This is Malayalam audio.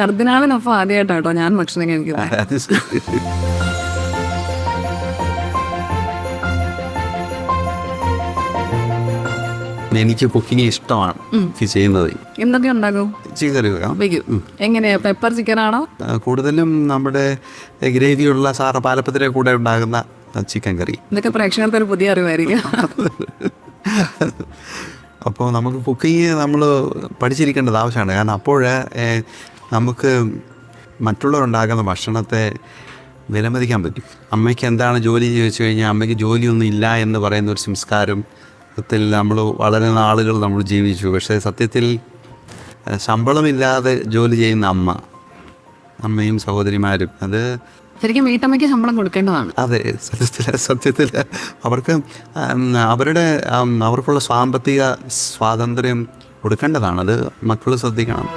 കർദിനാളിനൊപ്പം ആദ്യമായിട്ടാട്ടോ ഞാൻ ഭക്ഷണം കഴിക്കുന്നത്. അത് ശരി. എനിക്ക് കുക്കിംഗ് ഇഷ്ടമാണ് ചെയ്യുന്നത്. എന്തൊക്കെ ഉണ്ടാകും? ചിക്കൻ വെക്കാം. വയ്ക്കും. എങ്ങനെയാ, പെപ്പർ ചിക്കനാണോ? കൂടുതലും നമ്മുടെ ഗ്രേവിയുള്ള പാലപ്പത്തിൻ്റെ കൂടെ ഉണ്ടാകുന്ന ചിക്കൻ കറി. ഇതൊക്കെ പ്രേക്ഷകർക്ക് ഒരു പുതിയ അറിവായിരിക്കും. അപ്പോൾ നമുക്ക് കുക്കിങ് നമ്മൾ പഠിച്ചിരിക്കേണ്ടത് ആവശ്യമാണ്. കാരണം അപ്പോൾ നമുക്ക് മറ്റുള്ളവരുണ്ടാക്കുന്ന ഭക്ഷണത്തെ വിലമതിക്കാൻ പറ്റും. അമ്മയ്ക്ക് എന്താണ് ജോലി ചോദിച്ചു കഴിഞ്ഞാൽ അമ്മയ്ക്ക് ജോലിയൊന്നും ഇല്ല എന്ന് പറയുന്ന ഒരു സംസ്കാരത്തിൽ നമ്മൾ വളരെ നാളുകൾ നമ്മൾ ജീവിച്ചു. പക്ഷേ സത്യത്തിൽ ശമ്പളമില്ലാതെ ജോലി ചെയ്യുന്ന അമ്മയും സഹോദരിമാരും അത് ശരിക്കും വീട്ടമ്മയ്ക്ക് ശമ്പളം കൊടുക്കേണ്ടതാണ്. അതെ, സത്യത്തിൽ അവർക്ക് അവർക്കുള്ള സാമ്പത്തിക സ്വാതന്ത്ര്യം കൊടുക്കേണ്ടതാണ്. അത് മക്കൾ ശ്രദ്ധിക്കണം.